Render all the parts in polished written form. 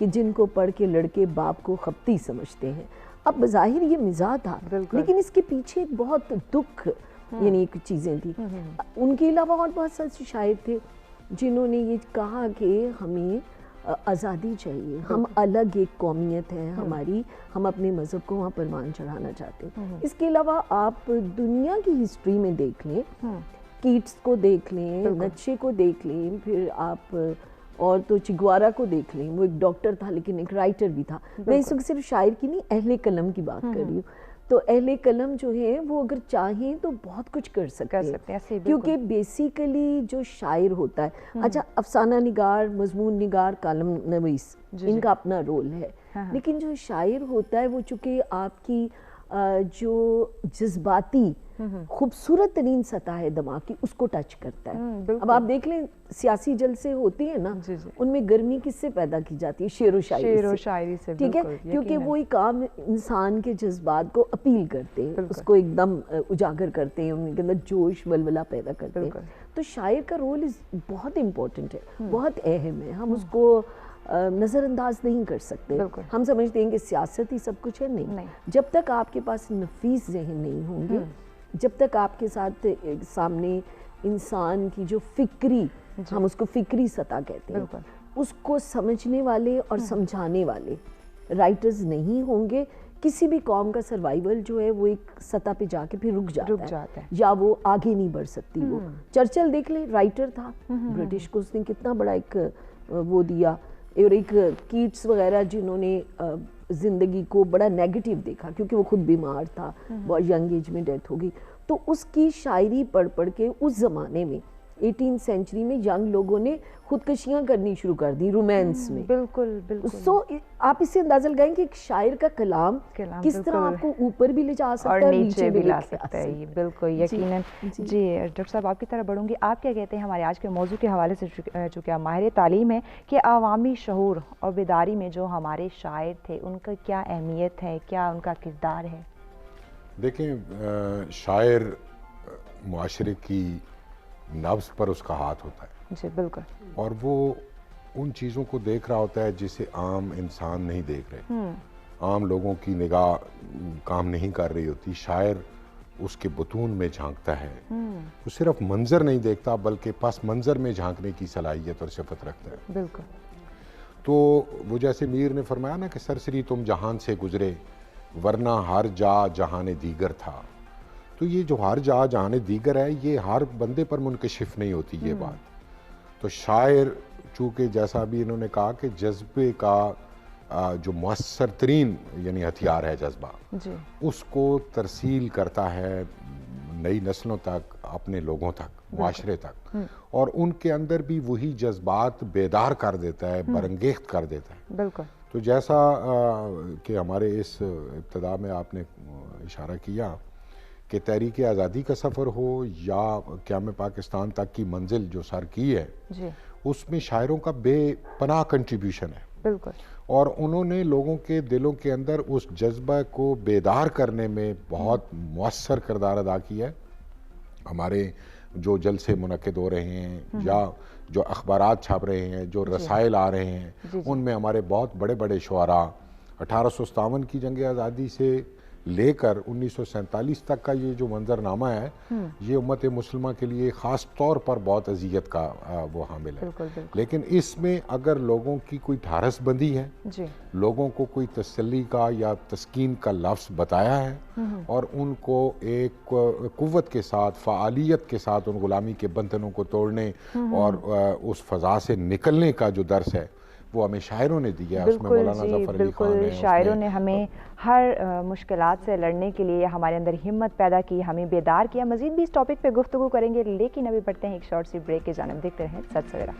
کہ جن کو پڑھ کے لڑکے باپ کو خپتی سمجھتے ہیں. اب بظاہر یہ مزاح تھا لیکن اس کے پیچھے ایک بہت دکھ یعنی ایک چیزیں تھی. ان کے علاوہ اور بہت سارے شاعر تھے جنہوں نے یہ کہا کہ ہمیں آزادی چاہیے, ہم الگ ایک قومیت ہے ہماری, ہم اپنے مذہب کو وہاں پروان چڑھانا چاہتے ہیں. اس کے علاوہ آپ دنیا کی ہسٹری میں دیکھ لیں, کیٹس کو دیکھ لیں, نچے کو دیکھ لیں, پھر آپ اور تو چگوارا کو دیکھ لیں, وہ ایک ڈاکٹر تھا لیکن ایک رائٹر بھی تھا. میں اس وقت صرف شاعر کی نہیں اہل قلم کی بات کر رہی ہوں. تو اہل قلم جو ہیں وہ اگر چاہیں تو بہت کچھ کر سکتے ہیں, کیونکہ بیسیکلی جو شاعر ہوتا ہے, اچھا افسانہ نگار, مضمون نگار, کالم نویس, ان کا اپنا رول ہے, لیکن جو شاعر ہوتا ہے وہ چونکہ آپ کی جو جذباتی خوبصورت ترین سطح ہے دماغ کی اس کو ٹچ کرتا ہے. اب آپ دیکھ لیں سیاسی جلسے ہوتے ہیں نا, ان میں گرمی کس سے پیدا کی جاتی ہے؟ شعر و شاعری سے. ٹھیک ہے, کیونکہ وہ ایک عام انسان کے جذبات کو اپیل کرتے ہیں, اس کو ایک دم اجاگر کرتے ہیں, ان کے اندر جوش ولولہ پیدا کرتے ہیں. تو شاعر کا رول بہت امپورٹنٹ ہے, بہت اہم ہے, ہم اس کو نظر انداز نہیں کر سکتے. ہم سمجھتے ہیں کہ سیاست ہی سب کچھ ہے, نہیں. جب تک آپ کے پاس نفیس ذہن نہیں ہوں گے, جب تک آپ کے ساتھ سامنے انسان کی جو فکری, ہم اس کو فکری سطح کہتے ہیں, اس کو سمجھنے والے اور سمجھانے والے رائٹرز نہیں ہوں گے, کسی بھی قوم کا سروائیول جو ہے وہ ایک سطح پہ جا کے پھر رک جاتا ہے یا وہ آگے نہیں بڑھ سکتی. وہ چرچل دیکھ لیں, رائٹر تھا, برٹش کو اس نے کتنا بڑا ایک وہ دیا, اور ایک کیٹس وغیرہ جنہوں نے زندگی کو بڑا نیگیٹو دیکھا کیونکہ وہ خود بیمار تھا, بہت ینگ ایج میں ڈیتھ ہو گئی. تو اس کی شاعری پڑھ پڑھ کے اس زمانے میں 18 سینچری میں ینگ لوگوں نے خودکشیاں کرنی شروع کر دی رومانس میں. بالکل. سو آپ اس سے اندازہ لگائیں کہ ایک شاعر کا کلام کس طرح آپ کو اوپر بھی لے جا سکتا ہے اور نیچے بھی لا سکتا ہے. بالکل, یقیناً. جی ڈاکٹر صاحب آپ کی طرف بڑھوں گی, آپ کیا کہتے ہیں ہمارے آج کے موضوع کے حوالے سے, چونکہ آپ ماہر تعلیم ہیں, کہ عوامی شعور اور بیداری میں جو ہمارے شاعر تھے ان کا کیا اہمیت ہے, کیا ان کا کردار ہے؟ دیکھیں, شاعر معاشرے کی نبض پر اس کا ہاتھ ہوتا ہے. جی بالکل. اور وہ ان چیزوں کو دیکھ رہا ہوتا ہے جسے عام انسان نہیں دیکھ رہے, عام لوگوں کی نگاہ کام نہیں کر رہی ہوتی. شاعر اس کے بطون میں جھانکتا ہے, وہ صرف منظر نہیں دیکھتا بلکہ پس منظر میں جھانکنے کی صلاحیت اور صفت رکھتا ہے. بالکل. تو وہ جیسے میر نے فرمایا نا کہ سرسری تم جہان سے گزرے ورنہ ہر جا جہان دیگر تھا. تو یہ جو ہر جا جہان دیگر ہے یہ ہر بندے پر منکشف نہیں ہوتی یہ بات. تو شاعر چونکہ جیسا بھی انہوں نے کہا کہ جذبے کا جو مؤثر ترین یعنی ہتھیار ہے جذبہ, اس کو ترسیل کرتا ہے نئی نسلوں تک, اپنے لوگوں تک, معاشرے تک, اور ان کے اندر بھی وہی جذبات بیدار کر دیتا ہے, برانگیخت کر دیتا ہے. بالکل. تو جیسا کہ ہمارے اس ابتدا میں آپ نے اشارہ کیا کہ تحریک آزادی کا سفر ہو یا قیام پاکستان تک کی منزل جو سر کی ہے, اس میں شاعروں کا بے پناہ کنٹریبیوشن ہے. بالکل. اور انہوں نے لوگوں کے دلوں کے اندر اس جذبہ کو بیدار کرنے میں بہت مؤثر کردار ادا کیا ہے. ہمارے جو جلسے منعقد ہو رہے ہیں یا جو اخبارات چھاپ رہے ہیں, جو رسائل آ رہے ہیں, ان میں ہمارے بہت بڑے بڑے شعراء 1857 کی جنگ آزادی سے لے کر 1947 تک کا یہ جو منظرنامہ ہے, یہ امت مسلمہ کے لیے خاص طور پر بہت اذیت کا وہ حامل ہے. لیکن اس میں اگر لوگوں کی کوئی ٹھارس بندی ہے, لوگوں کو کوئی تسلی کا یا تسکین کا لفظ بتایا ہے, اور ان کو ایک قوت کے ساتھ, فعالیت کے ساتھ ان غلامی کے بندھنوں کو توڑنے اور اس فضا سے نکلنے کا جو درس ہے وہ ہمیں شاعروں نے دیا ہے. اس میں مولانا ظفر علی خان نے, شاعروں نے ہمیں ہر مشکلات سے لڑنے کے لیے ہمارے اندر ہمت پیدا کی, ہمیں بیدار کیا. مزید بھی اس ٹاپک پہ گفتگو کریں گے, لیکن ابھی بڑھتے ہیں ایک شارٹ سی بریک کی جانب. دیکھتے رہیں سچ سویرا.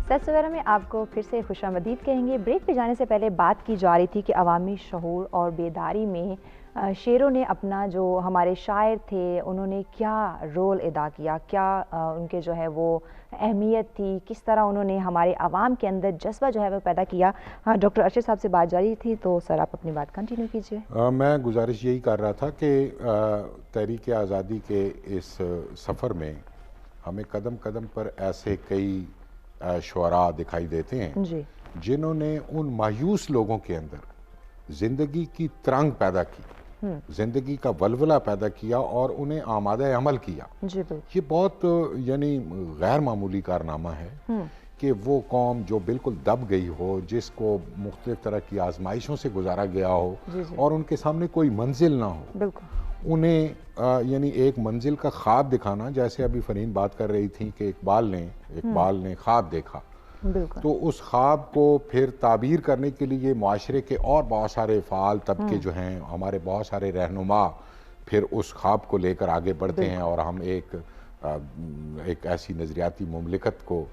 سر سویرا میں آپ کو پھر سے خوش آمدید کہیں گے. بریک پہ جانے سے پہلے بات کی جا رہی تھی کہ عوامی شعور اور بیداری میں شعروں نے اپنا جو ہمارے شاعر تھے انہوں نے کیا رول ادا کیا, کیا ان کے جو ہے وہ اہمیت تھی, کس طرح انہوں نے ہمارے عوام کے اندر جذبہ جو ہے وہ پیدا کیا. ڈاکٹر ارشد صاحب سے بات جاری تھی, تو سر آپ اپنی بات کنٹینیو کیجیے. میں گزارش یہی کر رہا تھا کہ تحریک آزادی کے اس سفر میں ہمیں قدم قدم پر ایسے کئی شعراء دکھائی دیتے ہیں جی, جنہوں نے ان مایوس لوگوں کے اندر زندگی کی ترنگ پیدا کی, زندگی کا ولولہ پیدا کیا اور انہیں آمادہ عمل کیا. جی بالکل. یہ بہت یعنی غیر معمولی کارنامہ ہے کہ وہ قوم جو بالکل دب گئی ہو, جس کو مختلف طرح کی آزمائشوں سے گزارا گیا ہو اور ان کے سامنے کوئی منزل نہ ہو, بالکل انہیں یعنی ایک منزل کا خواب دکھانا. جیسے ابھی فرین بات کر رہی تھی کہ اقبال نے خواب دیکھا, تو اس خواب کو پھر تعبیر کرنے کے لیے معاشرے کے اور بہت سارے فعال طبقے جو ہیں, ہمارے بہت سارے رہنما پھر اس خواب کو لے کر آگے بڑھتے ہیں اور ہم ایک ایسی نظریاتی مملکت کو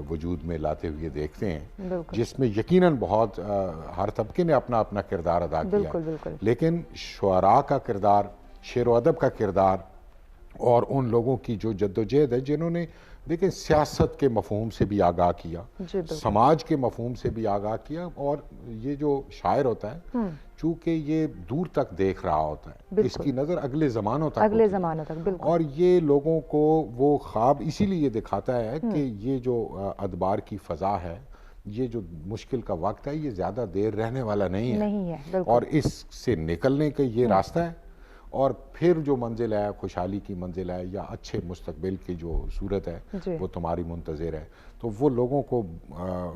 وجود میں لاتے ہوئے دیکھتے ہیں جس میں یقیناً بہت ہر طبقے نے اپنا اپنا کردار ادا کیا. لیکن شعراء کا کردار, شعر و ادب کا کردار اور ان لوگوں کی جو جدوجہد ہے جنہوں نے دیکھیں سیاست کے مفہوم سے بھی آگاہ کیا, سماج کے مفہوم سے بھی آگاہ کیا, اور یہ جو شاعر ہوتا ہے چونکہ یہ دور تک دیکھ رہا ہوتا ہے, اس کی نظر اگلے زمانوں تک, اور یہ لوگوں کو وہ خواب اسی لیے دکھاتا ہے کہ یہ جو ادبار کی فضا ہے, یہ جو مشکل کا وقت ہے, یہ زیادہ دیر رہنے والا نہیں ہے اور اس سے نکلنے کا یہ راستہ ہے, اور پھر جو منزل ہے, خوشحالی کی منزل ہے یا اچھے مستقبل کی جو صورت ہے وہ تمہاری منتظر ہے. تو وہ لوگوں کو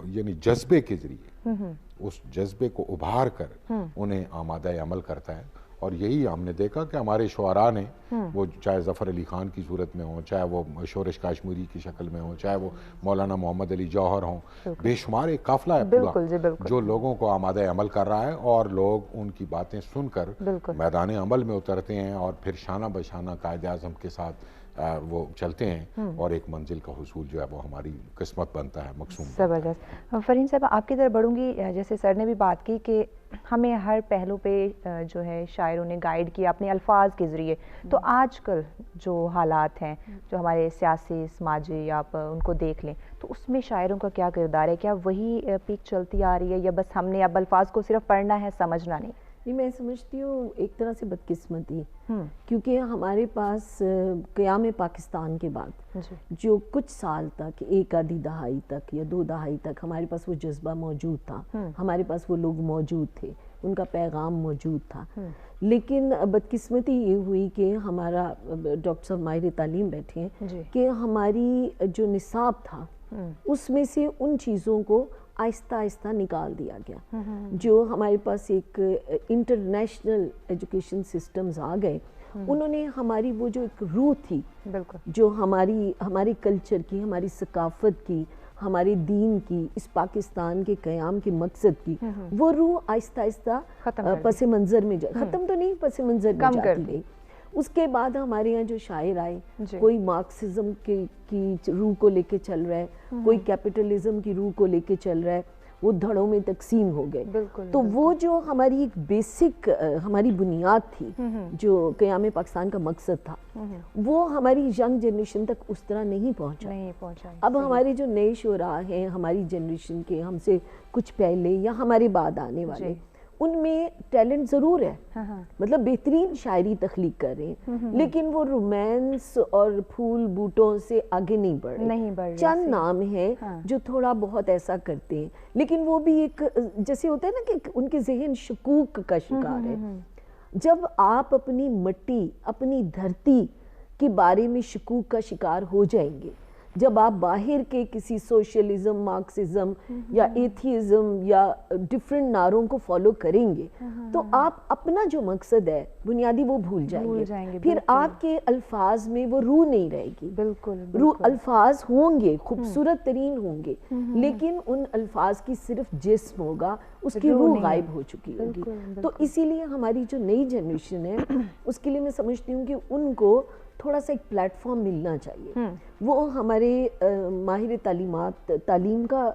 یعنی جذبے کے ذریعے اس جذبے کو ابھار کر انہیں آمادہ عمل کرتا ہے. اور یہی ہم نے دیکھا کہ ہمارے شعراء نے, وہ چاہے ظفر علی خان کی صورت میں ہوں, چاہے وہ شورش کاشمیری کی شکل میں ہوں, چاہے وہ مولانا محمد علی جوہر ہوں, بے شمار ایک قافلہ ہے پورا جو لوگوں کو آمادہ عمل کر رہا ہے, اور لوگ ان کی باتیں سن کر میدان عمل میں اترتے ہیں اور پھر شانہ بشانہ قائد اعظم کے ساتھ وہ چلتے ہیں اور ایک منزل کا حصول جو ہے وہ ہماری قسمت بنتا ہے, مقسوم. زبردست. فرین صاحب آپ کی طرف بڑھوں گی. جیسے سر نے بھی بات کی کہ ہمیں ہر پہلو پہ جو ہے شاعروں نے گائیڈ کیا اپنے الفاظ کے ذریعے, تو آج کل جو حالات ہیں جو ہمارے سیاسی سماجی آپ ان کو دیکھ لیں, تو اس میں شاعروں کا کیا کردار ہے؟ کیا وہی پیک چلتی آ رہی ہے یا بس ہم نے اب الفاظ کو صرف پڑھنا ہے, سمجھنا نہیں؟ یہ میں سمجھتی ہوں ایک طرح سے بدقسمتی, کیونکہ ہمارے پاس قیام پاکستان کے بعد جو کچھ سال تک, ایک آدھی دہائی تک یا 2 دہائی تک ہمارے پاس وہ جذبہ موجود تھا, ہمارے پاس وہ لوگ موجود تھے, ان کا پیغام موجود تھا. لیکن بدقسمتی یہ ہوئی کہ ہمارا ڈاکٹر صاحب ماہر تعلیم بیٹھے ہیں کہ ہماری جو نصاب تھا اس میں سے ان چیزوں کو آہستہ آہستہ نکال دیا گیا. جو ہمارے پاس ایک انٹرنیشنل ایجوکیشن سسٹمز آ گئے, انہوں نے ہماری وہ جو ایک روح تھی جو ہمارے کلچر کی, ہماری ثقافت کی, ہمارے دین کی, اس پاکستان کے قیام کے مقصد کی, وہ روح آہستہ آہستہ پس منظر میں ختم تو نہیں, پس منظر میں جاتی گئی. اس کے بعد ہمارے یہاں جو شاعر آئے, کوئی مارکسزم کی روح کو لے کے چل رہا ہے, کوئی کیپٹلزم کی روح کو لے کے چل رہا ہے, وہ دھڑوں میں تقسیم ہو گئے. تو وہ جو ہماری ایک بیسک ہماری بنیاد تھی, جو قیام پاکستان کا مقصد تھا, وہ ہماری ینگ جنریشن تک اس طرح نہیں پہنچا. اب ہمارے جو نئے شعراء ہیں, ہماری جنریشن کے, ہم سے کچھ پہلے یا ہمارے بعد آنے والے, ان میں ٹیلنٹ ضرور ہے, مطلب بہترین شاعری تخلیق کر رہے ہیں, لیکن وہ رومانس اور پھول بوٹوں سے آگے نہیں بڑھ رہے. چند نام ہیں جو تھوڑا بہت ایسا کرتے ہیں, لیکن وہ بھی ایک جیسے ہوتا ہے نا کہ ان کے ذہن شکوک کا شکار ہے. جب آپ اپنی مٹی, اپنی دھرتی کے بارے میں شکوک کا شکار ہو جائیں گے, جب آپ باہر کے کسی سوشلزم, مارکسزم یا ایتھیزم یا ڈیفرنٹ نعروں کو فالو کریں گے, تو آپ اپنا جو مقصد ہے بنیادی وہ بھول جائیں گے. پھر آپ کے الفاظ میں وہ روح نہیں رہے گی. روح, الفاظ ہوں گے, خوبصورت ترین ہوں گے, لیکن ان الفاظ کی صرف جسم ہوگا, اس کی روح غائب ہو چکی ہوگی. تو اسی لیے ہماری جو نئی جنریشن ہے اس کے لیے میں سمجھتی ہوں کہ ان کو تھوڑا سا ایک پلیٹ فارم ملنا چاہیے. وہ ہمارے ماہر تعلیم کا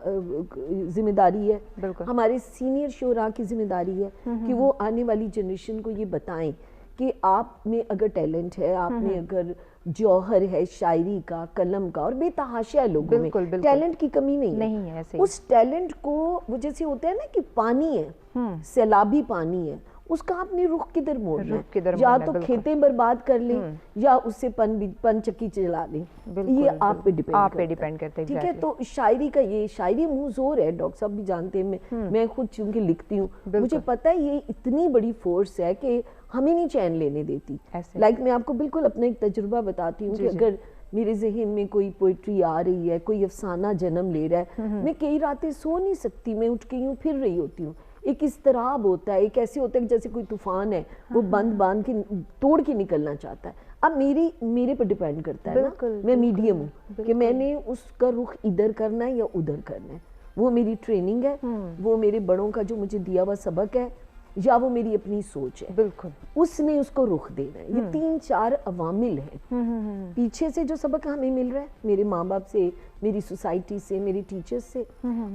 ذمہ داری ہے, ہمارے سینئر شعراء کی ذمہ داری ہے کہ وہ آنے والی جنریشن کو یہ بتائیں کہ آپ میں اگر ٹیلنٹ ہے, آپ میں اگر جوہر ہے شاعری کا, قلم کا, اور بے تحاشا ہے لوگوں میں, ٹیلنٹ کی کمی نہیں ہے. اس ٹیلنٹ کو وہ جیسے ہوتا ہے نا کہ پانی ہے, سیلابی پانی ہے, اس کا اپنی رخ کدھر موڑنا ہے, یا تو کھیتیں برباد کر لیں یا اس سے پن چکی چلا لیں, یہ آپ پہ ڈیپینڈ کرتا ہے. ٹھیک ہے, تو شاعری کا یہ شاعری منہ زور ہے, ڈاکٹر صاحب بھی جانتے ہیں, میں خود چونکہ لکھتی ہوں, مجھے پتہ ہے یہ اتنی بڑی فورس ہے کہ ہمیں نہیں چین لینے دیتی. لائک میں آپ کو بالکل اپنا ایک تجربہ بتاتی ہوں کہ اگر میرے ذہن میں کوئی پوئٹری آ رہی ہے, کوئی افسانہ جنم لے رہا ہے, میں کئی راتیں سو نہیں سکتی, میں اٹھ کے یوں پھر رہی ہوتی ہوں. ایک اضطراب ہوتا ہے, ایک ایسے ہوتا ہے جیسے کوئی طوفان ہے, وہ باندھ کے توڑ کے نکلنا چاہتا ہے. اب میرے پر ڈیپینڈ کرتا ہے نا, میں میڈیم ہوں کہ میں نے اس کا رخ ادھر کرنا ہے یا ادھر کرنا ہے. وہ میری ٹریننگ ہے, وہ میرے بڑوں کا جو مجھے دیا ہوا سبق ہے, یا وہ میری اپنی سوچ ہے. بالکل اس نے اس کو رخ دینا ہے. یہ 3-4 عوامل ہیں. پیچھے سے جو سبق ہمیں مل رہا ہے میرے ماں باپ سے, میری سوسائٹی سے, میری ٹیچر سے,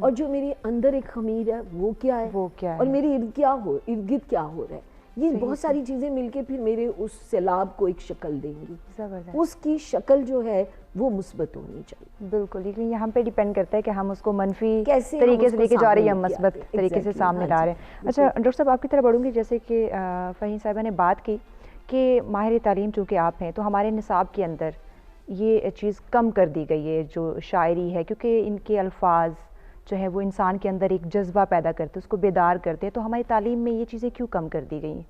اور جو میرے اندر ایک خمیر ہے وہ کیا ہے, اور میرے ارد گرد کیا ہو رہا ہے, یہ بہت ساری چیزیں مل کے پھر میرے اس سیلاب کو ایک شکل دیں گی. اس کی شکل جو ہے وہ مثبت ہونی چاہیے. بالکل, لیکن یہ ہم پہ ڈیپینڈ کرتا ہے کہ ہم اس کو منفی طریقے سے لے کے جا رہے ہیں یا مثبت طریقے سے سامنے لا رہے ہیں. اچھا ڈاکٹر صاحب, آپ کی طرف بڑھوں گی, جیسے کہ فہیم صاحبہ نے بات کی کہ ماہر تعلیم چونکہ آپ ہیں تو ہمارے نصاب کے اندر یہ چیز کم کر دی گئی ہے جو شاعری ہے, کیونکہ ان کے الفاظ جو ہے وہ انسان کے اندر ایک جذبہ پیدا کرتے, اس کو بیدار کرتے ہیں. تو ہماری تعلیم میں یہ چیزیں کیوں کم کر دی گئی ہیں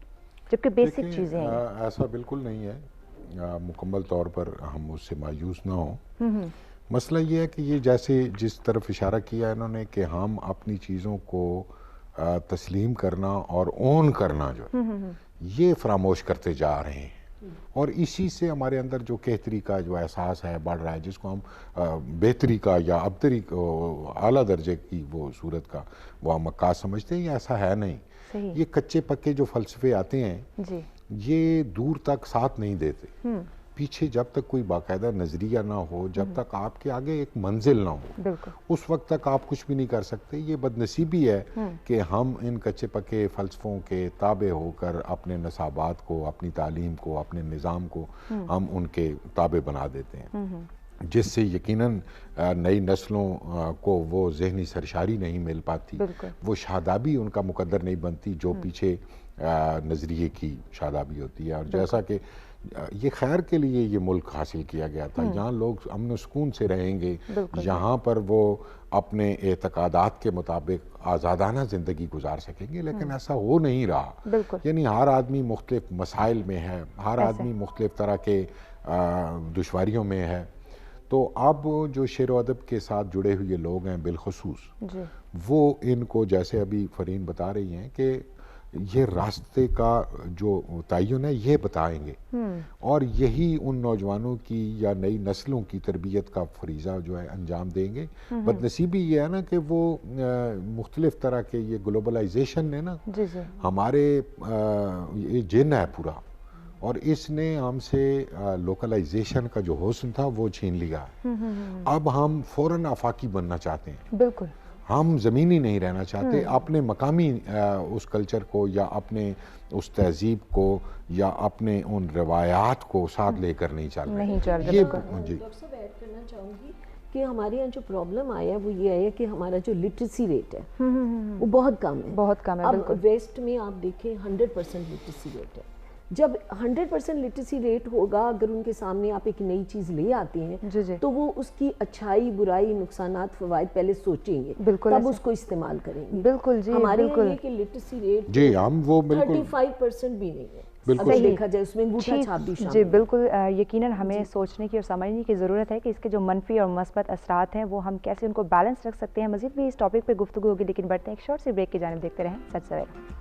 جبکہ بیسک چیزیں ہیں؟ ایسا بالکل نہیں ہے, مکمل طور پر ہم اس سے مایوس نہ ہوں. مسئلہ یہ ہے کہ یہ جیسے جس طرف اشارہ کیا انہوں نے کہ ہم اپنی چیزوں کو تسلیم کرنا اور اون کرنا جو یہ فراموش کرتے جا رہے ہیں, اور اسی سے ہمارے اندر جو کہتری کا جو احساس ہے بڑھ رہا ہے, جس کو ہم بہتری کا یا ابتری اعلیٰ درجے کی وہ صورت کا وہ ہم مقاصد سمجھتے ہیں, یہ ایسا ہے نہیں. یہ کچے پکے جو فلسفے آتے ہیں یہ دور تک ساتھ نہیں دیتے. پیچھے جب تک کوئی باقاعدہ نظریہ نہ ہو, جب تک آپ کے آگے ایک منزل نہ ہو, اس وقت تک آپ کچھ بھی نہیں کر سکتے. یہ بدنصیبی ہے کہ ہم ان کچے پکے فلسفوں کے تابع ہو کر اپنے نصابات کو, اپنی تعلیم کو, اپنے نظام کو ہم ان کے تابع بنا دیتے ہیں, جس سے یقیناً نئی نسلوں کو وہ ذہنی سرشاری نہیں مل پاتی, وہ شادابی ان کا مقدر نہیں بنتی جو پیچھے نظریے کی شادابی ہوتی ہے. اور جیسا کہ یہ خیر کے لیے یہ ملک حاصل کیا گیا تھا, یہاں لوگ امن و سکون سے رہیں گے, یہاں پر وہ اپنے اعتقادات کے مطابق آزادانہ زندگی گزار سکیں گے, لیکن ایسا ہو نہیں رہا. یعنی ہر آدمی مختلف مسائل میں ہے, ہر آدمی مختلف طرح کے دشواریوں میں ہے. تو اب جو شعر و ادب کے ساتھ جڑے ہوئے لوگ ہیں بالخصوص, وہ ان کو جیسے ابھی فرین بتا رہی ہیں کہ یہ راستے کا جو تعین ہے یہ بتائیں گے, اور یہی ان نوجوانوں کی یا نئی نسلوں کی تربیت کا فریضہ جو ہے انجام دیں گے. بدنصیبی یہ ہے نا کہ وہ مختلف طرح کے یہ گلوبلائزیشن نے نا ہمارے یہ جن ہے پورا, اور اس نے ہم سے لوکلائزیشن کا جو حسن تھا وہ چھین لیا ہے. اب ہم فوراً آفاقی بننا چاہتے ہیں. بالکل, ہم زمینی نہیں رہنا چاہتے, اپنے مقامی اس کلچر کو یا اپنے اس تہذیب کو یا اپنے ان روایات کو ساتھ لے کر نہیں چل رہے. ڈاکٹر صاحب ایڈ کرنا چاہوں گی کہ ہمارے یہاں جو پرابلم آیا ہے وہ یہ ہے کہ ہمارا جو لٹریسی ریٹ ہے وہ بہت کم ہے. اب ویسٹ میں آپ دیکھیں 100% لٹریسی ریٹ ہے. جب 100% لٹریسی ریٹ ہوگا, اگر ان کے سامنے آپ ایک نئی چیز لے آتے ہیں تو وہ اس کی اچھائی, برائی, نقصانات, فوائد پہلے سوچیں گے, تب اس کو استعمال کریں گے. بالکل جی, ہمارے یہ کہ لٹریسی ریٹ جی ہم وہ 35% بھی نہیں ہے اگر دیکھا جائے, اس میں انگوٹھا چھاپ بھی شامل ہے. جی بالکل, یقیناً ہمیں سوچنے کی اور سمجھنے کی ضرورت ہے کہ اس کے جو منفی اور مثبت اثرات ہیں وہ ہم کیسے ان کو بیلنس رکھ سکتے ہیں. مزید بھی اس ٹاپک پہ گفتگو ہوگی, لیکن بڑھتے ہیں ایک شارٹ سی بریک کی جانب, دیکھتے رہیں سچ سویرا.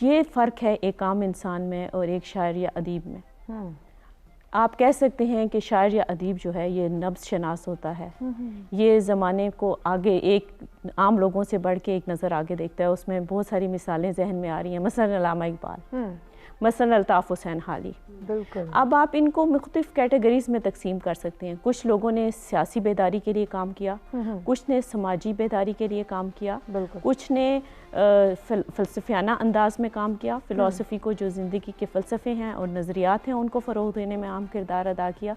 یہ فرق ہے ایک عام انسان میں اور ایک شاعر یا ادیب میں۔ آپ کہہ سکتے ہیں کہ شاعر یا ادیب جو ہے یہ نبض شناس ہوتا ہے، یہ زمانے کو آگے ایک عام لوگوں سے بڑھ کے ایک نظر آگے دیکھتا ہے۔ اس میں بہت ساری مثالیں ذہن میں آ رہی ہیں، مثلا علامہ اقبال، مثلا الطاف حسین حالی۔ بالکل۔ اب آپ ان کو مختلف کیٹیگریز میں تقسیم کر سکتے ہیں۔ کچھ لوگوں نے سیاسی بیداری کے لیے کام کیا، کچھ نے سماجی بیداری کے لیے کام کیا، کچھ نے فلسفیانہ انداز میں کام کیا، فلسفی کو جو زندگی کے فلسفے ہیں اور نظریات ہیں ان کو فروغ دینے میں اہم کردار ادا کیا۔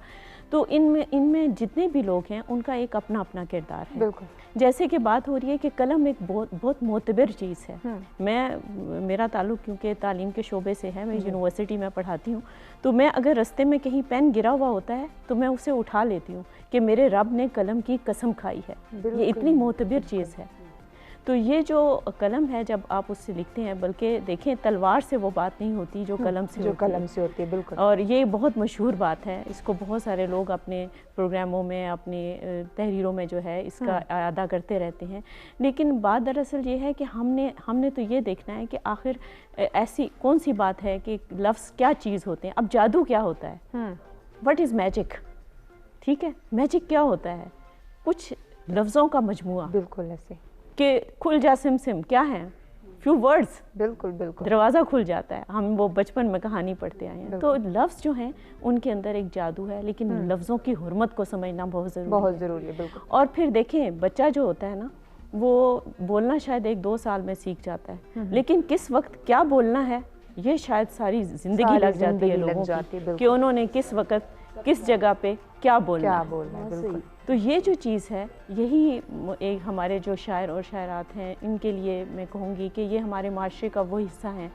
تو ان میں جتنے بھی لوگ ہیں ان کا ایک اپنا اپنا کردار ہے۔ بالکل۔ جیسے کہ بات ہو رہی ہے کہ قلم ایک بہت معتبر چیز ہے۔ میرا تعلق کیونکہ تعلیم کے شعبے سے ہے، میں یونیورسٹی میں پڑھاتی ہوں، تو میں اگر رستے میں کہیں پین گرا ہوا ہوتا ہے تو میں اسے اٹھا لیتی ہوں کہ میرے رب نے قلم کی قسم کھائی ہے، یہ اتنی معتبر چیز ہے۔ تو یہ جو قلم ہے جب آپ اس سے لکھتے ہیں، بلکہ دیکھیں تلوار سے وہ بات نہیں ہوتی جو قلم سے ہوتی ہے۔ بالکل۔ اور یہ بہت مشہور بات ہے، اس کو بہت سارے لوگ اپنے پروگراموں میں، اپنی تحریروں میں جو ہے اس کا اعادہ کرتے رہتے ہیں۔ لیکن بات دراصل یہ ہے کہ ہم نے تو یہ دیکھنا ہے کہ آخر ایسی کون سی بات ہے کہ لفظ کیا چیز ہوتے ہیں۔ اب جادو کیا ہوتا ہے؟ What is magic? ٹھیک ہے، میجک کیا ہوتا ہے؟ کچھ لفظوں کا مجموعہ۔ بالکل ایسے کہ کھل جا سم سم کیا ہے؟ فیو ورڈز، بالکل بالکل، دروازہ کھل جاتا ہے۔ ہم وہ بچپن میں کہانی پڑھتے آئے ہیں۔ تو لفظ جو ہیں ان کے اندر ایک جادو ہے، لیکن لفظوں کی حرمت کو سمجھنا بہت ضروری ہے۔ بالکل۔ اور پھر دیکھیں بچہ جو ہوتا ہے نا، وہ بولنا شاید 1-2 سال میں سیکھ جاتا ہے، لیکن کس وقت کیا بولنا ہے یہ شاید ساری زندگی لگ جاتی ہے لوگوں کی، کہ انہوں نے کس وقت کس جگہ پہ کیا بولنا ہے۔ بالکل۔ تو یہ جو چیز ہے، یہی ایک ہمارے جو شاعر اور شاعرات ہیں ان کے لیے میں کہوں گی کہ یہ ہمارے معاشرے کا وہ حصہ ہیں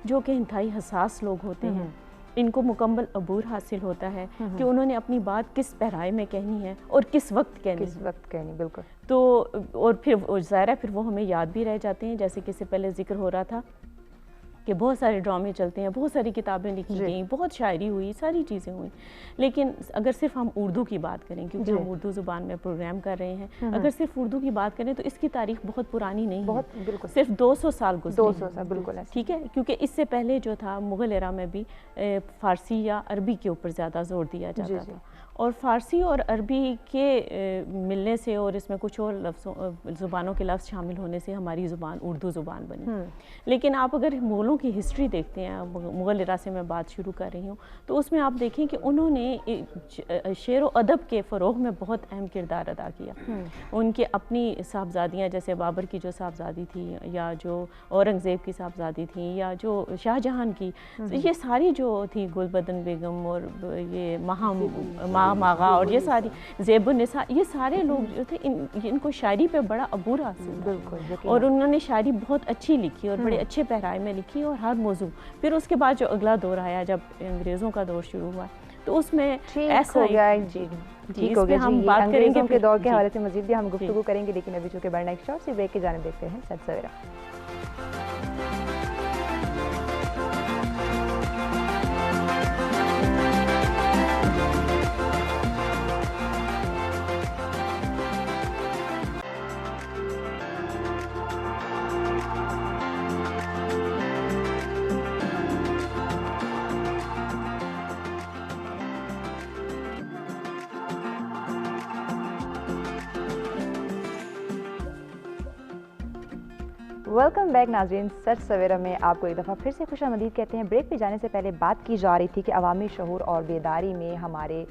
جو کہ انتہائی حساس لوگ ہوتے ہیں۔ ان کو مکمل عبور حاصل ہوتا ہے کہ انہوں نے اپنی بات کس پہرائے میں کہنی ہے اور کس وقت کہنی، بالکل۔ تو اور پھر ظاہر ہے پھر وہ ہمیں یاد بھی رہ جاتے ہیں، جیسے کہ اس سے پہلے ذکر ہو رہا تھا کہ بہت سارے ڈرامے چلتے ہیں، بہت ساری کتابیں لکھی گئیں، بہت شاعری ہوئی، ساری چیزیں ہوئیں، لیکن اگر صرف ہم اردو کی بات کریں، کیونکہ ہم اردو زبان میں پروگرام کر رہے ہیں، اگر صرف اردو کی بات کریں تو اس کی تاریخ بہت پرانی نہیں ہے، صرف 200 سال گزری ہے۔ 200 سال، بالکل۔ ٹھیک ہے، کیونکہ اس سے پہلے جو تھا مغل ایرا میں بھی فارسی یا عربی کے اوپر زیادہ زور دیا جاتا تھا، اور فارسی اور عربی کے ملنے سے اور اس میں کچھ اور زبانوں کے لفظ شامل ہونے سے ہماری زبان اردو زبان بنی۔ لیکن آپ اگر مغلوں کی ہسٹری دیکھتے ہیں، مغل ایرا سے میں بات شروع کر رہی ہوں، تو اس میں آپ دیکھیں کہ انہوں نے شعر و ادب کے فروغ میں بہت اہم کردار ادا کیا۔ ان کے اپنی صاحبزادیاں، جیسے بابر کی جو صاحبزادی تھی، یا جو اورنگزیب کی صاحبزادی تھیں، یا جو شاہ جہان کی، یہ ساری جو تھی، گل بدن بیگم اور یہ ماغا اور یہ ساری زیب النساء، یہ سارے لوگ جو تھے ان کو شاعری پہ بڑا عبور حاصل تھا، اور انہوں نے شاعری بہت اچھی لکھی اور بڑے اچھے پہرائے میں لکھی، اور ہر موضوع۔ پھر اس کے بعد جو اگلا دور آیا جب انگریزوں کا دور شروع ہوا، تو اس میں ایسا ٹھیک ہو گیا ہم بات کریں گے کے دور کے حوالے سے مزید بھی ہم گفتگو کریں گے، لیکن ابھی چونکہ بڑھنا ایک شارٹ سی بریک کی جانب دیکھتے ہیں سچ سویرا۔ ویلکم بیک ناظرین، سچ سویرا میں آپ کو ایک دفعہ پھر سے خوش آمدید کہتے ہیں۔ بریک پہ جانے سے پہلے بات کی جا رہی تھی کہ عوامی شعور اور بیداری میں ہمارے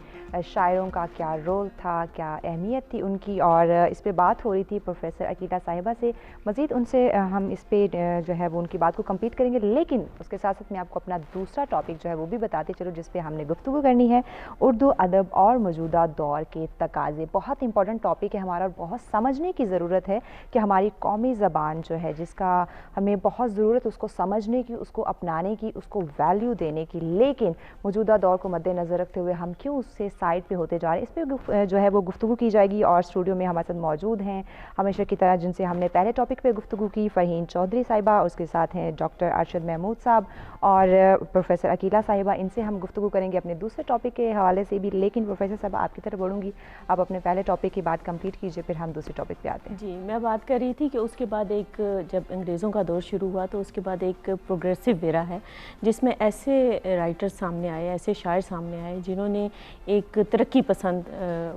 شاعروں کا کیا رول تھا، کیا اہمیت تھی ان کی، اور اس پہ بات ہو رہی تھی پروفیسر عقیلہ صاحبہ سے۔ مزید ان سے ہم اس پہ جو ہے وہ ان کی بات کو کمپلیٹ کریں گے، لیکن اس کے ساتھ ساتھ میں آپ کو اپنا دوسرا ٹاپک جو ہے وہ بھی بتاتے چلو جس پہ ہم نے گفتگو کرنی ہے، اردو ادب اور موجودہ دور کے تقاضے۔ بہت امپورٹنٹ ٹاپک ہے ہمارا، اور بہت سمجھنے کی ضرورت ہے کہ ہماری قومی زبان جو ہے جس کا ہمیں بہت ضرورت اس کو سمجھنے کی، اس کو اپنانے کی، اس کو ویلیو دینے کی، لیکن موجودہ دور کو مد نظر رکھتے ہوئے ہم کیوں اس سے سائڈ پہ ہوتے جا رہے ہیں، اس پہ جو ہے وہ گفتگو کی جائے گی۔ اور اسٹوڈیو میں ہمارے ساتھ موجود ہیں ہمیشہ کی طرح جن سے ہم نے پہلے ٹاپک پہ گفتگو کی، فرحین چودھری صاحبہ، اس کے ساتھ ہیں ڈاکٹر ارشد محمود صاحب اور پروفیسر عقیلہ صاحبہ۔ ان سے ہم گفتگو کریں گے اپنے دوسرے ٹاپک کے حوالے سے بھی، لیکن پروفیسر صاحب آپ کی طرف بڑھوں گی، آپ اپنے پہلے ٹاپک کی بات کمپلیٹ کیجئے، پھر ہم دوسرے ٹاپک پہ آتے ہیں۔ جی، میں بات کر رہی تھی کہ اس کے بعد ایک جب جب انگریزوں کا دور شروع ہوا تو اس کے بعد ایک پروگریسو ایرا ہے جس میں ایسے رائٹر سامنے آئے, ایسے شاعر سامنے آئے جنہوں نے ایک ترقی پسند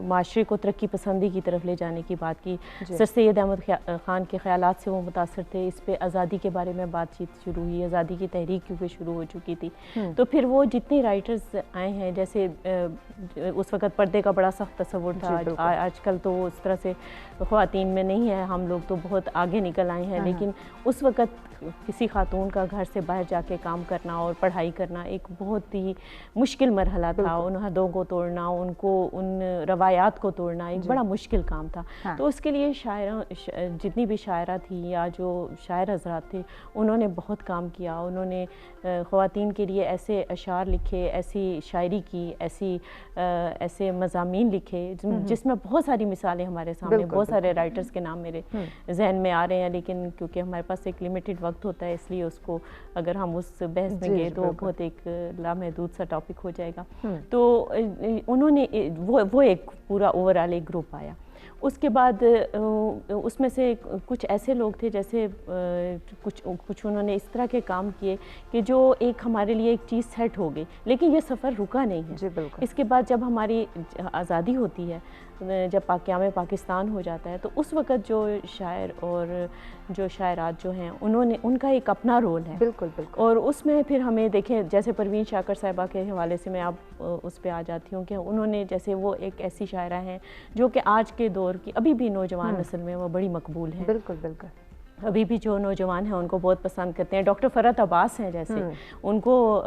معاشرے کو ترقی پسندی کی طرف لے جانے کی بات کی. سر سید احمد خان کے خیالات سے وہ متاثر تھے. اس پہ آزادی کے بارے میں بات چیت شروع ہوئی, آزادی کی تحریک کیونکہ شروع ہو چکی تھی. تو پھر وہ جتنے رائٹرز آئے ہیں, جیسے اس وقت پردے کا بڑا سخت تصور تھا, آج کل تو وہ اس طرح سے خواتین میں نہیں ہے, ہم لوگ تو بہت آگے نکل آئے ہیں, لیکن اس وقت کسی خاتون کا گھر سے باہر جا کے کام کرنا اور پڑھائی کرنا ایک بہت ہی مشکل مرحلہ تھا. ان حدوں کو توڑنا, ان روایات کو توڑنا ایک بڑا مشکل کام تھا. تو اس کے لیے جتنی بھی شاعرہ تھیں یا جو شاعر حضرات تھے, انہوں نے بہت کام کیا. انہوں نے خواتین کے لیے ایسے اشعار لکھے, ایسی شاعری کی, ایسے مضامین لکھے جس میں بہت ساری مثالیں ہمارے سامنے, بہت سارے رائٹرز کے نام میرے ذہن میں آ رہے ہیں, لیکن کیونکہ ہمارے پاس ایک لمیٹڈ وقت ہوتا ہے, اس لیے اس کو اگر ہم اس بحث میں گئے تو بہت ایک لامحدود سا ٹاپک ہو جائے گا. تو انہوں نے وہ ایک پورا اوور آل ایک گروپ آیا. اس کے بعد اس میں سے کچھ ایسے لوگ تھے جیسے کچھ انہوں نے اس طرح کے کام کیے کہ جو ایک ہمارے لیے ایک چیز سیٹ ہو گئی, لیکن یہ سفر رکا نہیں ہے. اس کے بعد جب ہماری آزادی ہوتی ہے, جب قیام پاکستان ہو جاتا ہے, تو اس وقت جو شاعر اور جو شاعرات جو ہیں ان کا ایک اپنا رول ہے. بالکل. اور اس میں پھر ہمیں دیکھیں, جیسے پروین شاکر صاحبہ کے حوالے سے میں اب اس پہ آ جاتی ہوں کہ انہوں نے, جیسے وہ ایک ایسی شاعرہ ہیں جو کہ آج کے دور کی ابھی بھی نوجوان نسل میں وہ بڑی مقبول ہیں. بالکل. ابھی بھی جو نوجوان ہیں ان کو بہت پسند کرتے ہیں. ڈاکٹر فرحت عباس ہیں جیسے, ان کو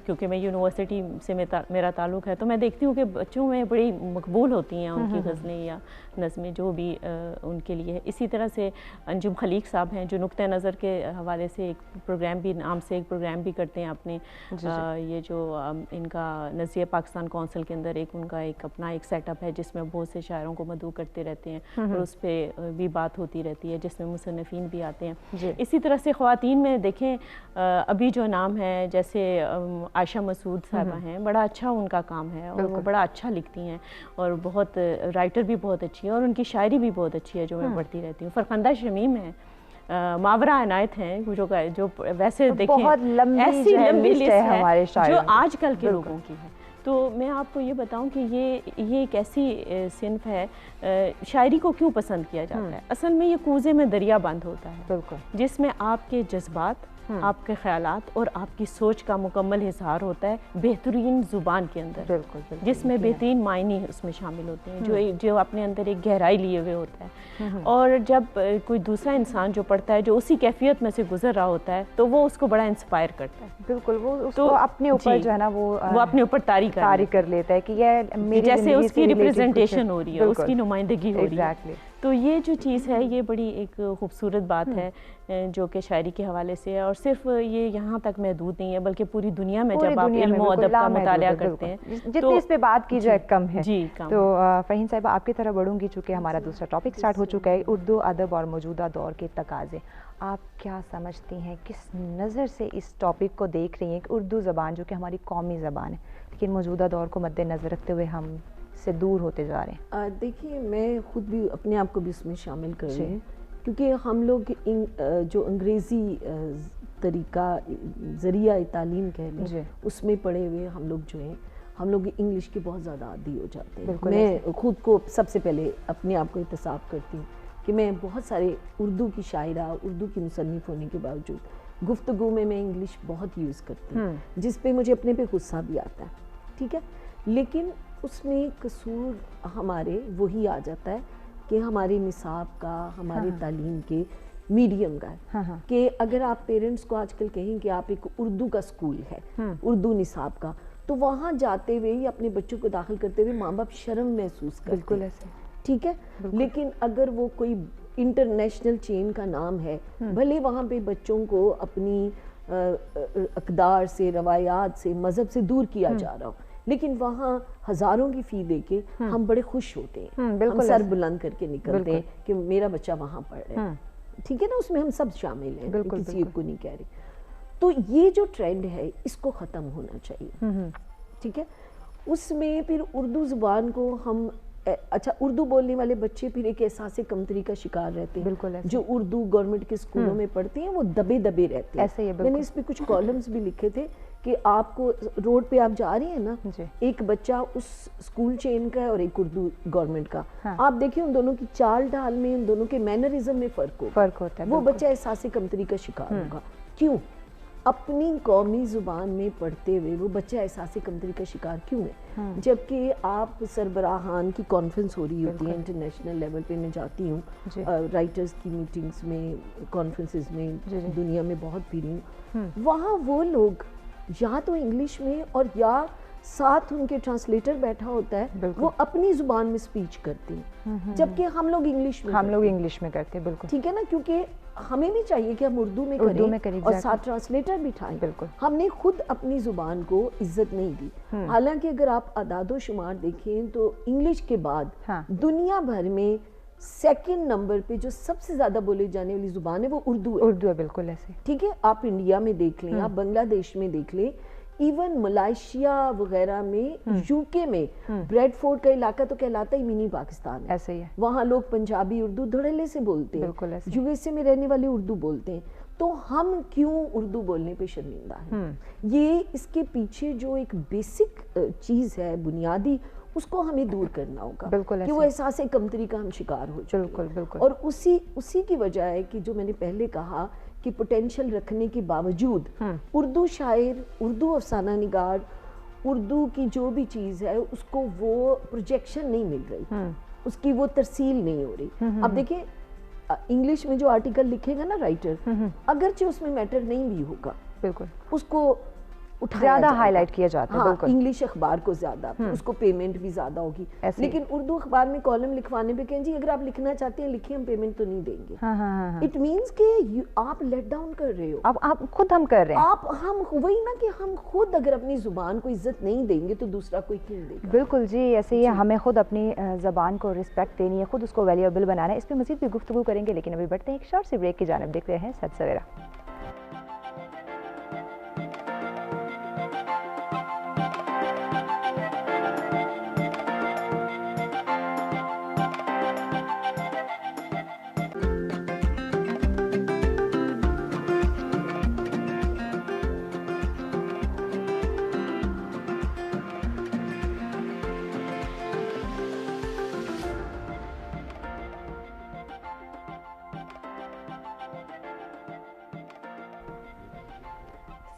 کیونکہ میں یونیورسٹی سے میرا تعلق ہے, تو میں دیکھتی ہوں کہ بچوں میں بڑی مقبول ہوتی ہیں ان کی غزلیں یا نظمیں جو بھی ان کے لیے ہے. اسی طرح سے انجم خلیق صاحب ہیں جو نقطہ نظر کے حوالے سے ایک پروگرام بھی نام سے ایک پروگرام بھی کرتے ہیں اپنے, یہ جو ان کا نظریہ پاکستان کونسل کے اندر ایک ان کا ایک اپنا ایک سیٹ اپ ہے جس میں بہت سے شاعروں کو مدعو کرتے رہتے ہیں اور اس پہ بھی بات ہوتی رہتی ہے, جس میں مصنف بھی آتے ہیں. اسی طرح سے خواتین میں دیکھیں ابھی جو نام ہے جیسے عائشہ مسعود صاحبہ ہیں, بڑا اچھا ان کا کام ہے اور وہ بڑا اچھا لکھتی ہیں اور بہت رائٹر بھی بہت اچھی ہے اور ان کی شاعری بھی بہت اچھی ہے جو میں پڑھتی رہتی ہوں. فرخندہ شمیم ہے, ماورا عنایت ہیں جو ویسے دیکھیں ایسی لمبی لسٹ ہے جو آج کل کے لوگوں کی ہے. تو میں آپ کو یہ بتاؤں کہ یہ ایک ایسی صنف ہے, شاعری کو کیوں پسند کیا جاتا ہے. اصل میں یہ کوزے میں دریا بند ہوتا ہے جس میں آپ کے جذبات, آپ کے خیالات اور آپ کی سوچ کا مکمل اظہار ہوتا ہے بہترین زبان کے اندر, جس میں بہترین معنی اس میں شامل ہوتے ہیں, جو اپنے اندر ایک گہرائی لیے ہوئے ہوتا ہے. اور جب کوئی دوسرا انسان جو پڑھتا ہے جو اسی کیفیت میں سے گزر رہا ہوتا ہے تو وہ اس کو بڑا انسپائر کرتا ہے. بالکل, وہ اس کو اپنے اوپر جو ہے نا وہ اپنے اوپر طاری کر لیتا ہے کہ یہ جیسے اس کی ریپرزنٹیشن ہو رہی ہے, اس کی نمائندگی ہو رہی ہے. تو یہ جو چیز ہے یہ بڑی ایک خوبصورت بات ہے جو کہ شاعری کے حوالے سے ہے, اور صرف یہ یہاں تک محدود نہیں ہے بلکہ پوری دنیا میں جب آپ علم و ادب کا مطالعہ کرتے ہیں جتنی اس پہ بات کی جائے کم ہے. تو فہیم صاحبہ آپ کی طرف بڑھوں گی, چونکہ ہمارا دوسرا ٹاپک سٹارٹ ہو چکا ہے, اردو ادب اور موجودہ دور کے تقاضے. آپ کیا سمجھتی ہیں, کس نظر سے اس ٹاپک کو دیکھ رہی ہیں کہ اردو زبان جو کہ ہماری قومی زبان ہے لیکن موجودہ دور کو مد نظر رکھتے ہوئے ہم سے دور ہوتے جا رہے ہیں. دیکھیے میں خود بھی اپنے آپ کو بھی اس میں شامل کر رہی ہوں, کیونکہ ہم لوگ جو انگریزی طریقہ ذریعہ تعلیم کہہ لیں اس میں پڑھے ہوئے ہم لوگ جو ہیں, ہم لوگ انگلش کے بہت زیادہ عادی ہو جاتے ہیں. میں خود کو سب سے پہلے اپنے آپ کو احتساب کرتی ہوں کہ میں بہت سارے اردو کی شاعرہ, اردو کی مصنف ہونے کے باوجود گفتگو میں انگلش بہت یوز کرتی ہوں, جس پہ مجھے اپنے پہ غصہ بھی آتا ہے. ٹھیک ہے, لیکن اس میں قصور ہمارے وہی آ جاتا ہے کہ ہمارے نصاب کا, ہمارے تعلیم کے میڈیم کا ہے. کہ اگر آپ پیرنٹس کو آج کل کہیں کہ آپ ایک اردو کا سکول ہے, اردو نصاب کا, تو وہاں جاتے ہوئے یا اپنے بچوں کو داخل کرتے ہوئے ماں باپ شرم محسوس کرتے ہیں. بالکل ایسے, ٹھیک ہے. لیکن اگر وہ کوئی انٹرنیشنل چین کا نام ہے, بھلے وہاں پہ بچوں کو اپنی اقدار سے, روایات سے, مذہب سے دور کیا جا رہا ہو, لیکن وہاں ہزاروں کی فی دے کے ہم بڑے خوش ہوتے ہیں, ہم سر بلند کر کے نکلتے ہیں کہ میرا بچہ وہاں پڑھ رہا ہے. ٹھیک ہے نا, اس میں ہم سب شامل ہیں, کسی کو نہیں کہہ رہے. تو یہ جو ٹرینڈ ہے اس کو ختم ہونا چاہیے. ٹھیک ہے, اس میں پھر اردو زبان کو ہم اچھا اردو بولنے والے بچے پھر ایک احساس کمتری کا شکار رہتے ہیں. بالکل ایسے. جو اردو گورنمنٹ کے اسکولوں میں پڑھتے ہیں وہ دبے دبے رہتے ہیں. ایسے ہی ہے. میں نے اس پہ کچھ کالمز بھی لکھے تھے کہ آپ کو روڈ پہ آپ جا رہی ہیں نا, ایک بچہ اس اسکول چین کا ہے اور ایک اردو گورنمنٹ کا, آپ دیکھیں ان دونوں کی چال ڈھال میں, ان دونوں کے مینرزم میں فرق ہوتا ہے. وہ بچہ احساس کمتری کا شکار ہوگا. کیوں؟ اپنی قومی زبان میں پڑھتے ہوئے وہ بچہ احساس کمتری کا شکار کیوں ہے؟ جبکہ آپ سربراہان کی کانفرنس ہو رہی ہوتی ہے انٹرنیشنل لیول پہ, میں جاتی ہوں رائٹرز کی میٹنگز میں, کانفرنسز میں, دنیا میں بہت پھری ہوں, وہاں وہ لوگ یا تو انگلش میں اور یا ساتھ ان کے ٹرانسلیٹر بیٹھا ہوتا ہے, وہ اپنی زبان میں سپیچ کرتے ہیں, جبکہ ہم لوگ انگلش میں کرتے ہیں. بالکل ٹھیک ہے نا, کیونکہ ہمیں بھی چاہیے کہ ہم اردو میں کریں اور ساتھ ٹرانسلیٹر بٹھائیں. بالکل ہم نے خود اپنی زبان کو عزت نہیں دی. حالانکہ اگر آپ اعداد و شمار دیکھیں تو انگلش کے بعد دنیا بھر میں سیکنڈ نمبر پہ جو سب سے زیادہ بولے جانے والی زبان ہے وہ اردو ہے. بالکل ایسے. ٹھیک ہے, آپ انڈیا میں دیکھ لیں, آپ بنگلہ دیش میں دیکھ لیں, ایون ملائیشیا وغیرہ میں, یو کے میں بریڈ فورڈ کا علاقہ تو کہلاتا ہی منی پاکستان ہے. ایسے ہی ہے. وہاں لوگ پنجابی اردو دھڑلے سے بولتے ہیں. بالکل ایسے. یو ایس اے میں رہنے والے اردو بولتے ہیں. تو ہم کیوں اردو بولنے پہ شرمندہ ہیں؟ یہ اس کے پیچھے جو ایک بیسک چیز ہے بنیادی, اس کو ہمیں دور کرنا ہوگا. بالکل. کہ وہ احساس کمتری کا ہم شکار ہو چکے. بالکل بالکل. اور اسی کی وجہ ہے کہ جو میں نے پہلے کہا کہ پوٹینشل رکھنے کے باوجود اردو شاعر, اردو افسانہ نگار, اردو کی جو بھی چیز ہے اس کو وہ پروجیکشن نہیں مل رہی, اس کی وہ ترسیل نہیں ہو رہی. اب دیکھیں انگلش میں جو آرٹیکل لکھے گا نا رائٹر, اگرچہ اس میں میٹر نہیں بھی ہوگا, بالکل اس کو زیادہ ہائی لائٹ کیا جاتا ہے. انگلش اخبار کو زیادہ, اس کو پیمنٹ بھی زیادہ ہوگی. لیکن اردو اخبار میں کالم لکھوانے پہ کہیں جی اگر آپ لکھنا چاہتے ہیں لکھیں, ہم پیمنٹ تو نہیں دیں گے. اٹ مینس کہ آپ لیٹ ڈاؤن کر رہے ہو. آپ خود ہم کر رہے ہیں. ہم وہی نا کہ ہم خود اگر اپنی زبان کو عزت نہیں دیں گے تو دوسرا کوئی کیوں دے گا. بالکل جی, ایسے ہی ہمیں خود اپنی زبان کو رسپیکٹ دینی ہے, خود اس کو ویلیوبل بنانا ہے. اس پہ مزید بھی گفتگو کریں گے, لیکن ابھی بڑھتے ہیں ایک شارٹ سی بریک کی جانب. دیکھ رہے ہیں سچ سویرا.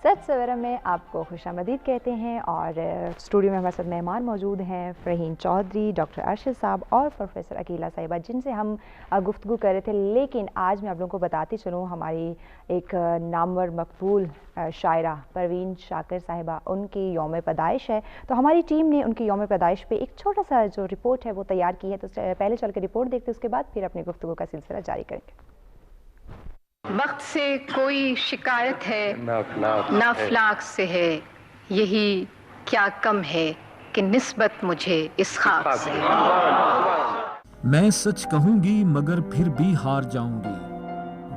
سچ سویرا میں آپ کو خوش آمدید کہتے ہیں, اور اسٹوڈیو میں ہمارے ساتھ مہمان موجود ہیں, فرحین چودھری, ڈاکٹر ارشد صاحب اور پروفیسر عقیلہ صاحبہ, جن سے ہم گفتگو کر رہے تھے. لیکن آج میں آپ لوگوں کو بتاتی چلوں, ہماری ایک نامور مقبول شاعرہ پروین شاکر صاحبہ, ان کی یوم پیدائش ہے. تو ہماری ٹیم نے ان کی یوم پیدائش پہ ایک چھوٹا سا جو رپورٹ ہے وہ تیار کی ہے. تو پہلے چل کے رپورٹ دیکھتے, اس کے بعد پھر اپنی گفتگو کا سلسلہ جاری کریں گے. وقت سے کوئی شکایت ہے نہ افلاک سے ہے, یہی کیا کم ہے کہ نسبت مجھے اس خاک سے. میں سچ کہوں گی مگر پھر بھی ہار جاؤں گی,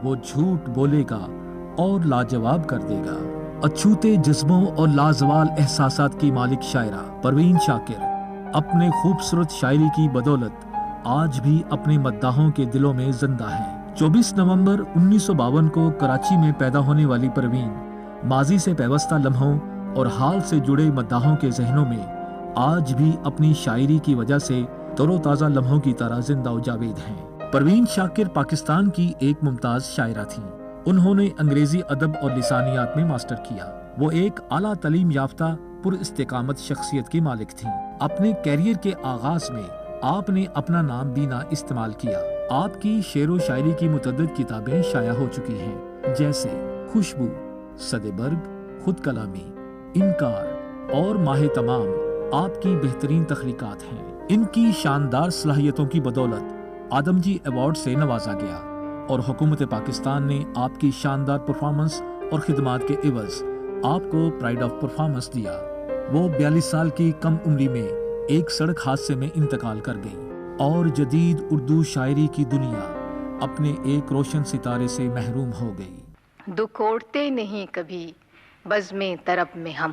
وہ جھوٹ بولے گا اور لاجواب کر دے گا. اچھوتے جذبوں اور لازوال احساسات کی مالک شاعرہ پروین شاکر اپنے خوبصورت شاعری کی بدولت آج بھی اپنے مداحوں کے دلوں میں زندہ ہیں. 24 نومبر 1952 کو کراچی میں پیدا ہونے والی پروین ماضی سے پیوستہ لمحوں اور حال سے جڑے مداحوں کے ذہنوں میں آج بھی اپنی شاعری کی وجہ سے تر و تازہ لمحوں کی طرح زندہ و جاوید ہیں. پروین شاکر پاکستان کی ایک ممتاز شاعرہ تھیں. انہوں نے انگریزی ادب اور لسانیات میں ماسٹر کیا. وہ ایک اعلیٰ تعلیم یافتہ پر استقامت شخصیت کی مالک تھیں. اپنے کیریئر کے آغاز میں آپ نے اپنا نام بینا استعمال کیا. آپ کی شعر و شاعری کی متعدد کتابیں شائع ہو چکی ہیں, جیسے خوشبو, صد برگ, خود کلامی, انکار اور ماہ تمام آپ کی بہترین تخلیقات ہیں. ان کی شاندار صلاحیتوں کی بدولت آدمجی ایوارڈ سے نوازا گیا اور حکومت پاکستان نے آپ کی شاندار پرفارمنس اور خدمات کے عوض آپ کو پرائیڈ آف پرفارمنس دیا. وہ 42 سال کی کم عمری میں ایک سڑک حادثے میں انتقال کر گئی اور جدید اردو شاعری کی دنیا اپنے ایک روشن ستارے سے محروم ہو گئی. دکھوڑتے نہیں کبھی بزمیں طرب میں ہم,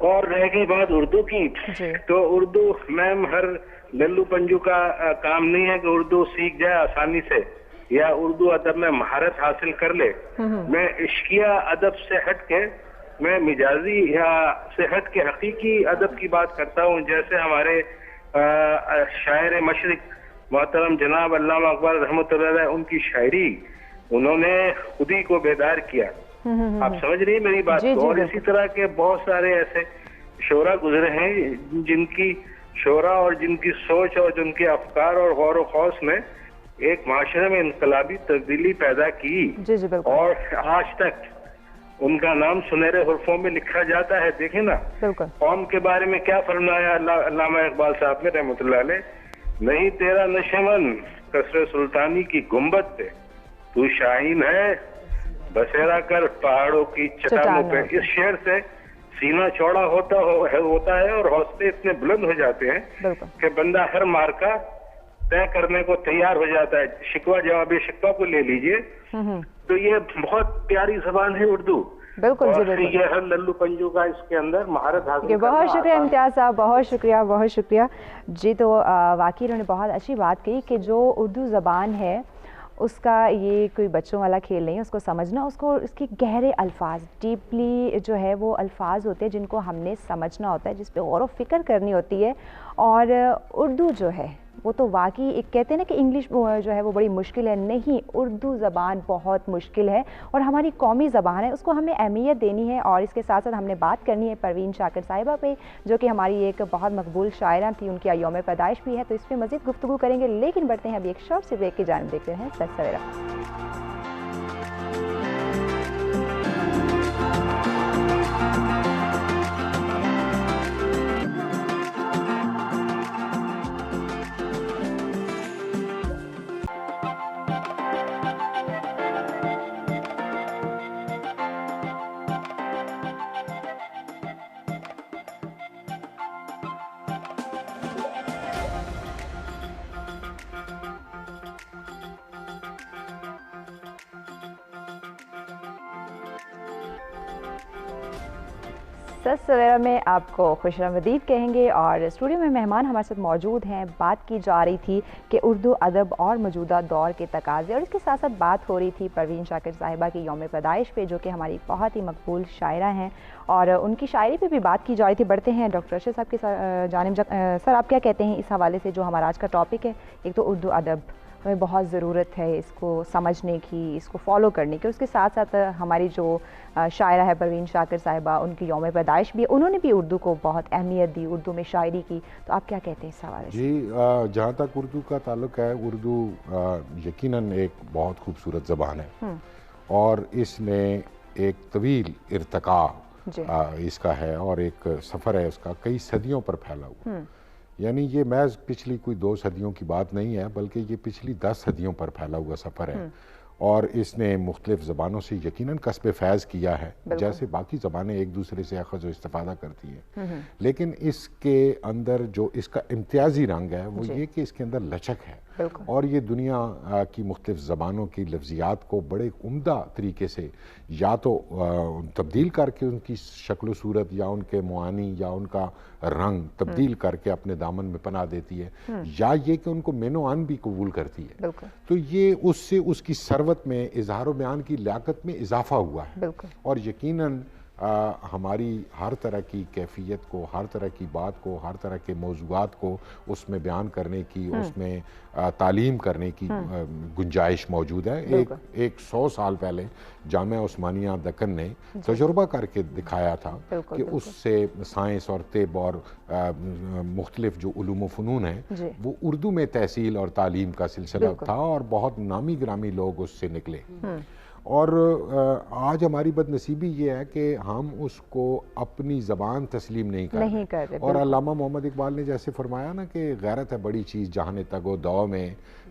اور رہ گئی بات اردو کی، جی تو اردو میم ہر للو پنجو کا کام نہیں ہے کہ اردو سیکھ جائے آسانی سے یا اردو ادب میں مہارت حاصل کر لے. میں عشقیہ ادب سے ہٹ کے، میں مجازی یا سے ہٹ کے حقیقی ادب کی بات کرتا ہوں. جیسے ہمارے شاعر مشرق محترم جناب علامہ اقبال رحمۃ اللہ علیہ، ان کی شاعری انہوں نے خودی کو بیدار کیا. آپ سمجھ رہی ہیں میری بات کو؟ اور اسی طرح کے بہت سارے ایسے شعرا گزرے ہیں جن کی شعرا اور جن کی سوچ اور جن کے افکار اور غور و خوص نے ایک معاشرے میں انقلابی تبدیلی پیدا کی، اور آج تک ان کا نام سنہرے حرفوں میں لکھا جاتا ہے. دیکھیں نا قوم کے بارے میں کیا فرمایا علامہ اقبال صاحب نے رحمۃ اللہ علیہ، نہیں تیرا نشمن قصر سلطانی کی گنبد پہ، تو شاہین ہے بسیرا کر پہاڑوں کی چٹانوں پہ. اس شعر سے سینہ چوڑا ہوتا ہے اور حوصلے اتنے بلند ہو جاتے ہیں کہ بندہ ہر مارکا طے کرنے کو تیار ہو جاتا ہے. شکوہ جواب شکوہ کو لے لیجئے تو یہ بہت پیاری زبان ہے اردو. بالکل جی بالکل. یہ ہر للو پنجو کا اس کے اندر مہارت حاصل کرنا. بہت شکریہ امتیاز صاحب، بہت شکریہ بہت شکریہ. جی تو واقعی انہوں نے بہت اچھی بات کہی کہ جو اردو زبان ہے اس کا یہ کوئی بچوں والا کھیل نہیں ہے. اس کو سمجھنا، اس کو اس کے گہرے الفاظ ڈیپلی جو ہے وہ الفاظ ہوتے ہیں جن کو ہم نے سمجھنا ہوتا ہے، جس پہ غور و فکر کرنی ہوتی ہے. اور اردو جو ہے وہ تو واقعی ایک کہتے ہیں نا کہ انگلش جو ہے وہ بڑی مشکل ہے، نہیں، اردو زبان بہت مشکل ہے اور ہماری قومی زبان ہے. اس کو ہمیں اہمیت دینی ہے. اور اس کے ساتھ ساتھ ہم نے بات کرنی ہے پروین شاکر صاحبہ پہ، جو کہ ہماری ایک بہت مقبول شاعرہ تھی. ان کی یوم پیدائش بھی ہے، تو اس پہ مزید گفتگو کریں گے. لیکن بڑھتے ہیں ابھی ایک شارٹ سے بریک کی جانب، دیکھتے ہیں سچ سویرا. سچ سویرا میں آپ کو خوش آمدید کہیں گے. اور اسٹوڈیو میں مہمان ہمارے ساتھ موجود ہیں. بات کی جا رہی تھی کہ اردو ادب اور موجودہ دور کے تقاضے، اور اس کے ساتھ ساتھ بات ہو رہی تھی پروین شاکر صاحبہ کی یوم پیدائش پہ، جو کہ ہماری بہت ہی مقبول شاعرہ ہیں، اور ان کی شاعری پہ بھی بات کی جا رہی تھی. بڑھتے ہیں ڈاکٹر ارشد صاحب کی جانب. سر آپ کیا کہتے ہیں اس حوالے سے جو ہمارا آج کا ٹاپک ہے؟ ایک تو اردو ادب ہمیں بہت ضرورت ہے اس کو سمجھنے کی، اس کو فالو کرنے کی. اس کے ساتھ ساتھ ہماری جو شاعرہ ہے پروین شاکر صاحبہ، ان کی یوم پیدائش بھی ہے، انہوں نے بھی اردو کو بہت اہمیت دی، اردو میں شاعری کی. تو آپ کیا کہتے ہیں اس حوالے سے؟ جی جہاں تک اردو کا تعلق ہے، اردو یقیناً ایک بہت خوبصورت زبان ہے، اور اس نے ایک طویل ارتقاء اس کا ہے، اور ایک سفر ہے اس کا کئی صدیوں پر پھیلا ہوا. یعنی یہ محض پچھلی کوئی 2 صدیوں کی بات نہیں ہے، بلکہ یہ پچھلی 10 صدیوں پر پھیلا ہوا سفر ہے. اور اس نے مختلف زبانوں سے یقیناً کسب فیض کیا ہے، جیسے باقی زبانیں ایک دوسرے سے اخذ و استفادہ کرتی ہیں. لیکن اس کے اندر جو اس کا امتیازی رنگ ہے وہ یہ کہ اس کے اندر لچک ہے، اور یہ دنیا کی مختلف زبانوں کی لفظیات کو بڑے عمدہ طریقے سے یا تو تبدیل کر کے ان کی شکل و صورت یا ان کے معانی یا ان کا رنگ تبدیل کر کے اپنے دامن میں پناہ دیتی ہے، یا یہ کہ ان کو مین و عن بھی قبول کرتی ہے. تو یہ اس سے اس کی ثروت میں، اظہار و بیان کی لیاقت میں اضافہ ہوا ہے. اور یقیناً ہماری ہر طرح کی کیفیت کو، ہر طرح کی بات کو، ہر طرح کے موضوعات کو اس میں بیان کرنے کی، اس میں تعلیم کرنے کی گنجائش موجود ہے. ایک 100 سال پہلے جامعہ عثمانیہ دکن نے تجربہ کر کے دکھایا تھا کہ اس سے سائنس اور طب اور مختلف جو علوم و فنون ہیں وہ اردو میں تحصیل اور تعلیم کا سلسلہ تھا، اور بہت نامی گرامی لوگ اس سے نکلے. اور آج ہماری بد نصیبی یہ ہے کہ ہم اس کو اپنی زبان تسلیم نہیں کر رہے. اور علامہ محمد اقبال نے جیسے فرمایا نا کہ غیرت ہے بڑی چیز جہاں تگ و دو میں،